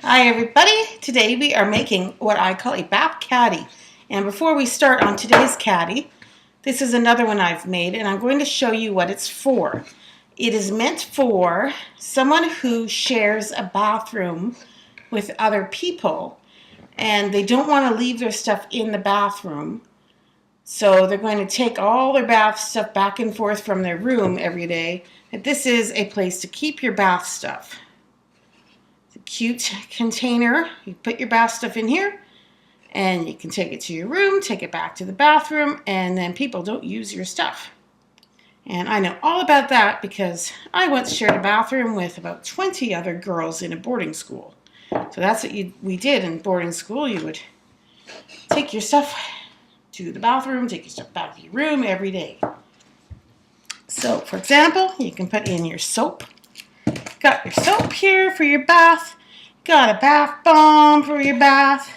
Hi everybody! Today we are making what I call a bath caddy. And before we start on today's caddy, this is another one I've made and I'm going to show you what it's for. It is meant for someone who shares a bathroom with other people and they don't want to leave their stuff in the bathroom. So they're going to take all their bath stuff back and forth from their room every day. But this is a place to keep your bath stuff. Cute container. You put your bath stuff in here and you can take it to your room, take it back to the bathroom, and then people don't use your stuff. And I know all about that because I once shared a bathroom with about 20 other girls in a boarding school. So that's what we did in boarding school. You would take your stuff to the bathroom, take your stuff back to your room every day. So for example, you can put in your soap. Got your soap here for your bath. Got a bath bomb for your bath.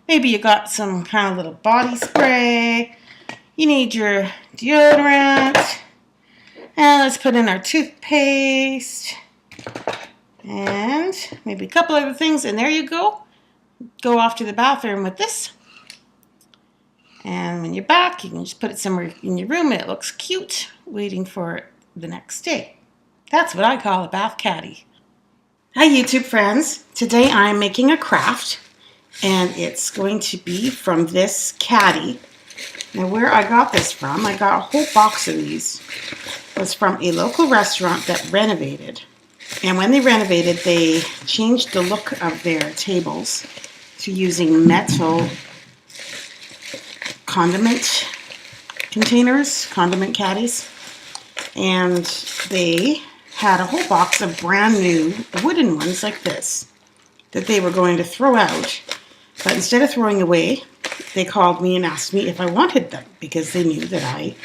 Maybe you got some kind of little body spray. You need your deodorant. And let's put in our toothpaste. And maybe a couple other things. And there you go. Go off to the bathroom with this. And when you're back, you can just put it somewhere in your room and it looks cute, waiting for the next day. That's what I call a bath caddy. Hi YouTube friends. Today I'm making a craft and it's going to be from this caddy. Now where I got this from, I got a whole box of these. It was from a local restaurant that renovated. And when they renovated, they changed the look of their tables to using metal condiment containers, condiment caddies. And they had a whole box of brand new wooden ones like this that they were going to throw out, but instead of throwing away, they called me and asked me if I wanted them because they knew that I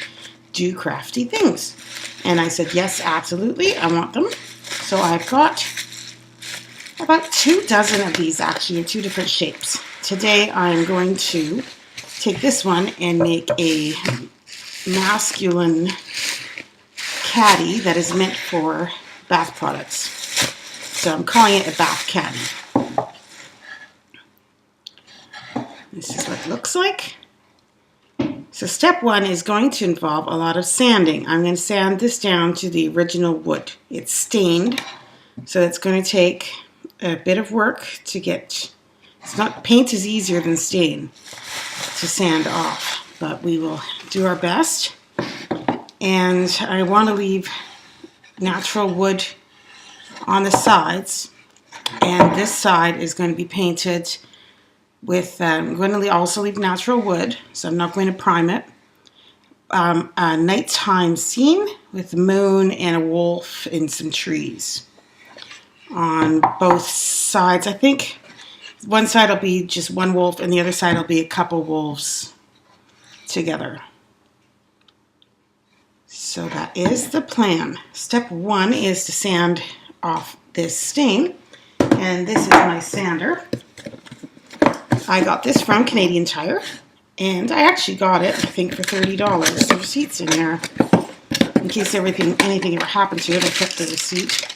do crafty things. And I said, yes, absolutely, I want them. So I've got about 24 of these actually in 2 different shapes. Today I'm going to take this one and make a masculine caddy that is meant for bath products. So I'm calling it a bath caddy. This is what it looks like. So step 1 is going to involve a lot of sanding. I'm going to sand this down to the original wood. It's stained, so it's going to take a bit of work to get. Paint is easier than stain to sand off, but we will do our best. And I want to leave natural wood on the sides, and this side is going to be painted with, I'm going to also leave natural wood, so I'm not going to prime it. A nighttime scene with the moon and a wolf and some trees on both sides. I think one side will be just one wolf and the other side will be a couple wolves together. So that is the plan. Step 1 is to sand off this stain. And this is my sander. I got this from Canadian Tire. And I actually got it, I think, for $30. The receipt's in there. In case anything ever happened to it, I kept the receipt.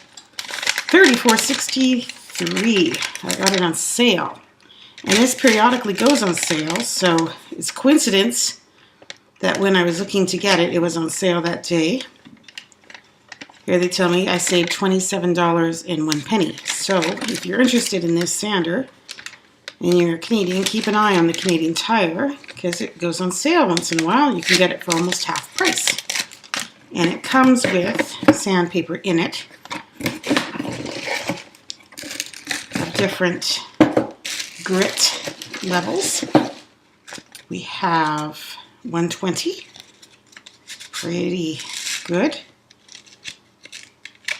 $34.63. I got it on sale. And this periodically goes on sale, so it's a coincidence that when I was looking to get it, it was on sale that day. Here they tell me I saved $27.01. So if you're interested in this sander and you're Canadian, keep an eye on the Canadian Tire because it goes on sale once in a while. You can get it for almost half price. And it comes with sandpaper in it of different grit levels. We have 120, pretty good.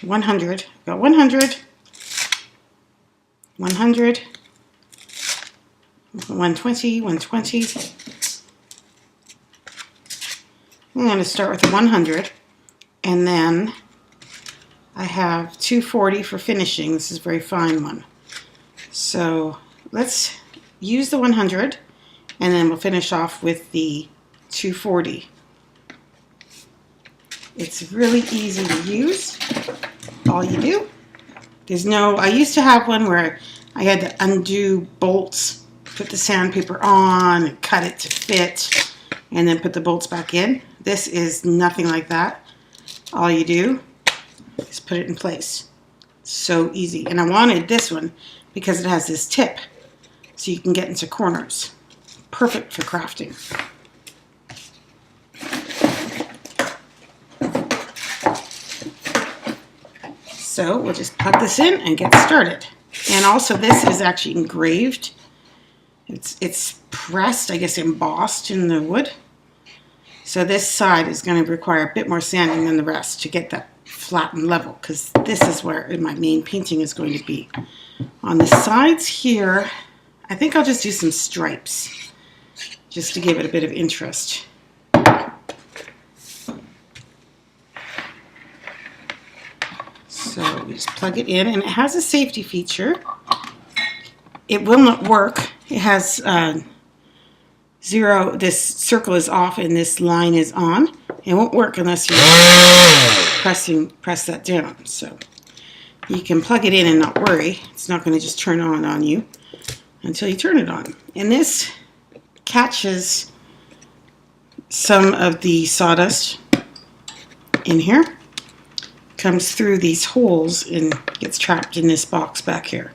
100, got 100, 100, 120, 120. I'm going to start with the 100, and then I have 240 for finishing. This is a very fine one. So let's use the 100, and then we'll finish off with the 240. It's really easy to use. All you do, I used to have one where I had to undo bolts, put the sandpaper on, cut it to fit, and then put the bolts back in. This is nothing like that. All you do is put it in place. So easy. And I wanted this one because it has this tip, so you can get into corners. Perfect for crafting. So we'll just plug this in and get started. And also this is actually engraved. It's pressed, I guess embossed in the wood. So this side is going to require a bit more sanding than the rest to get that flat and level, because this is where my main painting is going to be. On the sides here, I think I'll just do some stripes just to give it a bit of interest. So we just plug it in, and it has a safety feature. It will not work. It has zero, this circle is off and this line is on. It won't work unless you press that down. So you can plug it in and not worry. It's not going to just turn on you until you turn it on. And this catches some of the sawdust in here. Comes through these holes and gets trapped in this box back here.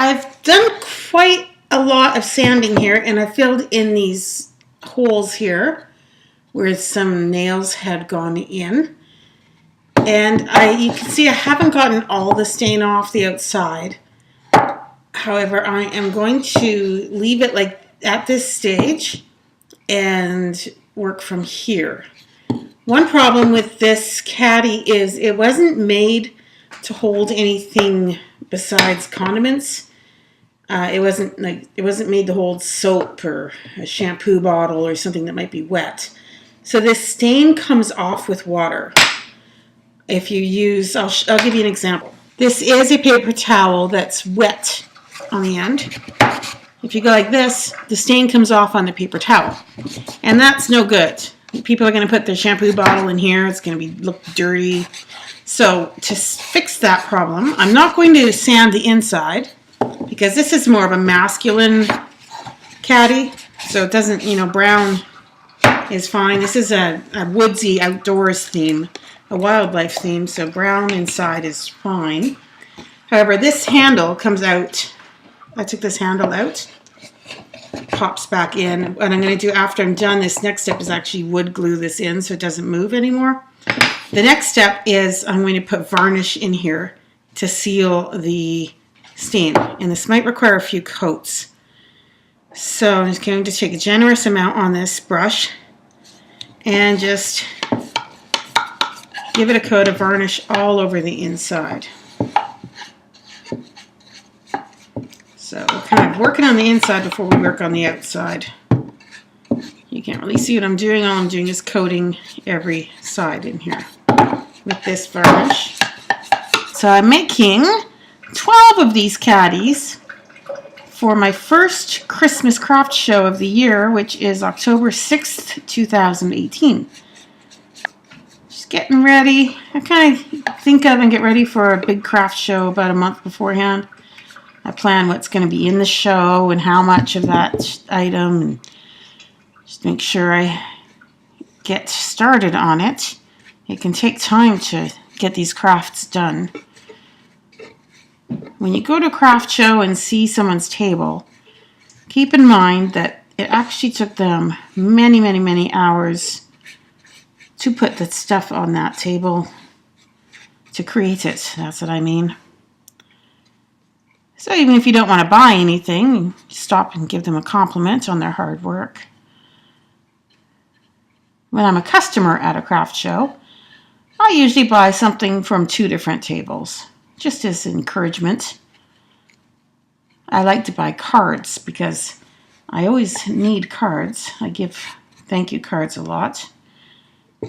I've done quite a lot of sanding here, and I filled in these holes here where some nails had gone in. And you can see I haven't gotten all the stain off the outside. However, I am going to leave it like at this stage and work from here. One problem with this caddy is it wasn't made to hold anything besides condiments. It wasn't made to hold soap or a shampoo bottle or something that might be wet. So this stain comes off with water. If you use, I'll give you an example. This is a paper towel that's wet on the end. If you go like this, the stain comes off on the paper towel. And that's no good. People are going to put their shampoo bottle in here. It's going to look dirty. So to fix that problem, I'm not going to sand the inside because this is more of a masculine caddy. So it doesn't, brown is fine. This is a woodsy outdoors theme, a wildlife theme, so brown inside is fine. However, this handle comes out. I took this handle out. It pops back in. What I'm going to do after I'm done, this next step is actually wood glue this in so it doesn't move anymore. The next step is I'm going to put varnish in here to seal the stain, and this might require a few coats. So I'm just going to take a generous amount on this brush and just give it a coat of varnish all over the inside. So we're kind of working on the inside before we work on the outside. You can't really see what I'm doing. All I'm doing is coating every side in here with this varnish. So I'm making 12 of these caddies for my first Christmas craft show of the year, which is October 6th, 2018. Just getting ready. I kind of think of and get ready for a big craft show about a month beforehand. I plan what's going to be in the show and how much of that item, and just make sure I get started on it. It can take time to get these crafts done. When you go to a craft show and see someone's table, keep in mind that it actually took them many, many, many hours to put the stuff on that table, to create it. That's what I mean. So even if you don't want to buy anything, stop and give them a compliment on their hard work. When I'm a customer at a craft show, I usually buy something from 2 different tables, just as encouragement. I like to buy cards because I always need cards. I give thank you cards a lot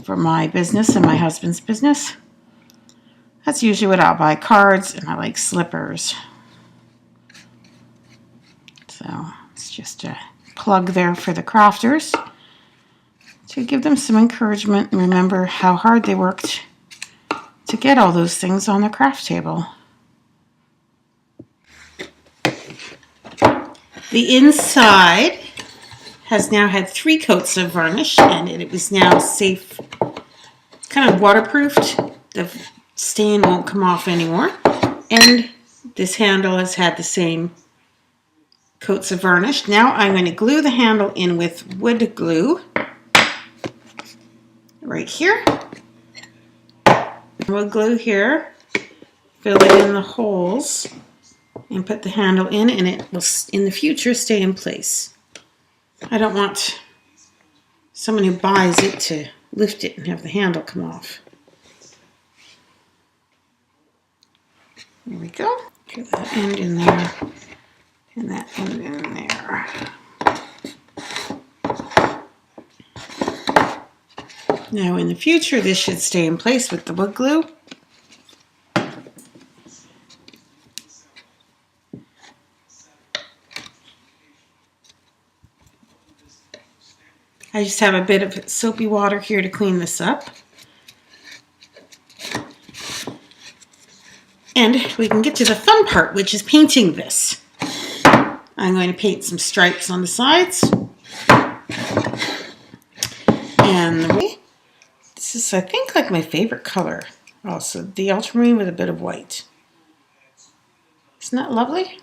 for my business and my husband's business. That's usually what I'll buy, cards, and I like slippers. So it's just a plug there for the crafters to give them some encouragement and remember how hard they worked to get all those things on the craft table. The inside has now had 3 coats of varnish, and it was now safe, kind of waterproofed. The stain won't come off anymore. And this handle has had the same coats of varnish. Now I'm going to glue the handle in with wood glue right here. Wood glue here. Fill it in the holes and put the handle in, and it will in the future stay in place. I don't want someone who buys it to lift it and have the handle come off. There we go. Get that end in there and that end in there. Now in the future this should stay in place with the wood glue. I just have a bit of soapy water here to clean this up. And we can get to the fun part, which is painting this. I'm going to paint some stripes on the sides. And this is, I think, like my favorite color. Also, the ultramarine with a bit of white. Isn't that lovely?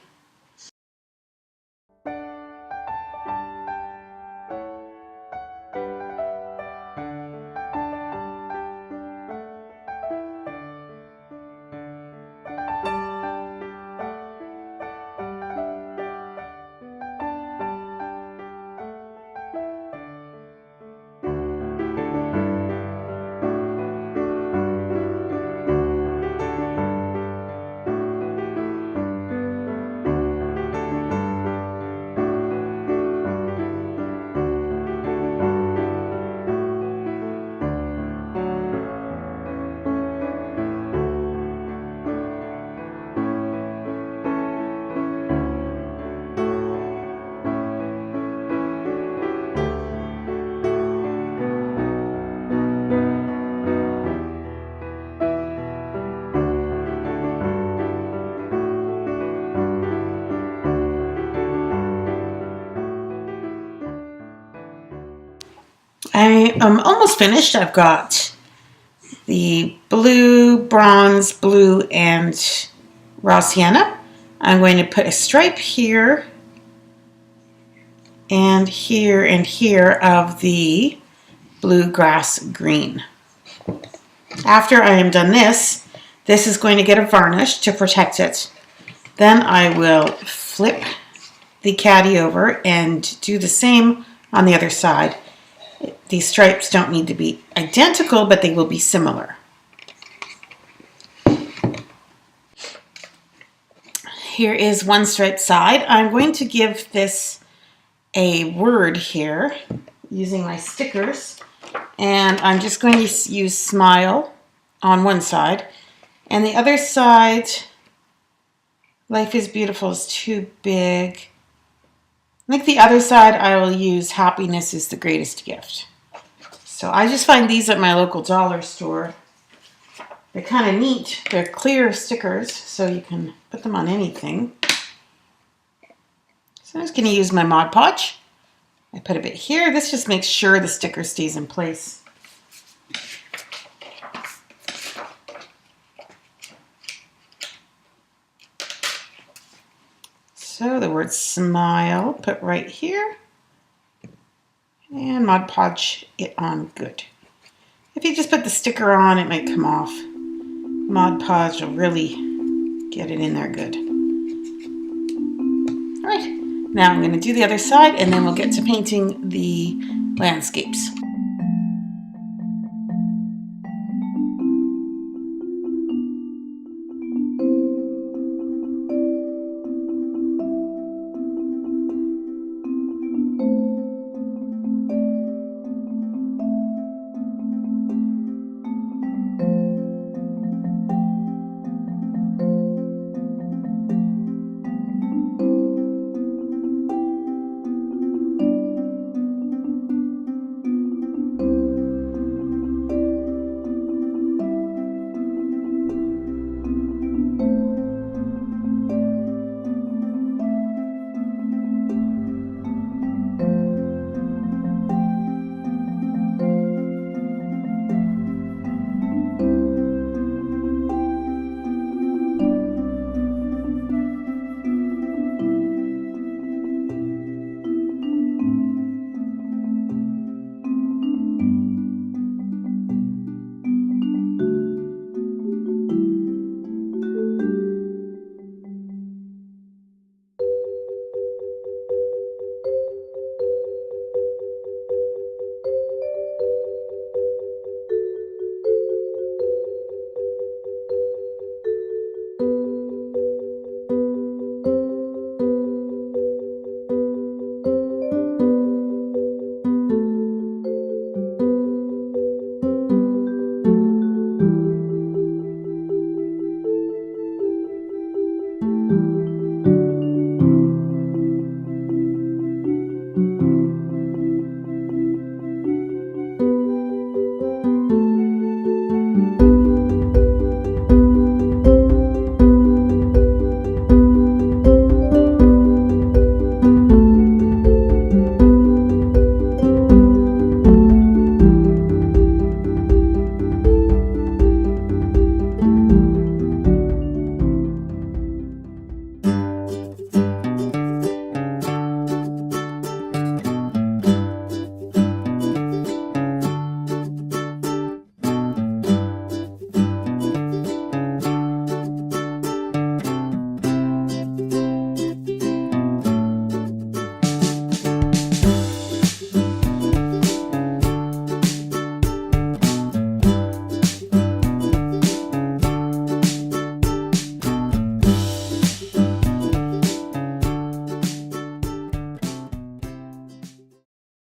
I am almost finished. I've got the blue, bronze, blue, and raw sienna. I'm going to put a stripe here and here of the bluegrass green. After I am done this is going to get a varnish to protect it. Then I will flip the caddy over and do the same on the other side. These stripes don't need to be identical, but they will be similar. Here is one striped side. I'm going to give this a word here using my stickers, and I'm just going to use smile on one side, and the other side, life is beautiful is too big. I think the other side I will use happiness is the greatest gift. So I just find these at my local dollar store. They're kind of neat. They're clear stickers, so you can put them on anything. So I'm just going to use my Mod Podge. I put a bit here. This just makes sure the sticker stays in place. So the word smile, put right here, and Mod Podge it on good. If you just put the sticker on, it might come off. Mod Podge will really get it in there good. All right, now I'm going to do the other side, and then we'll get to painting the landscapes.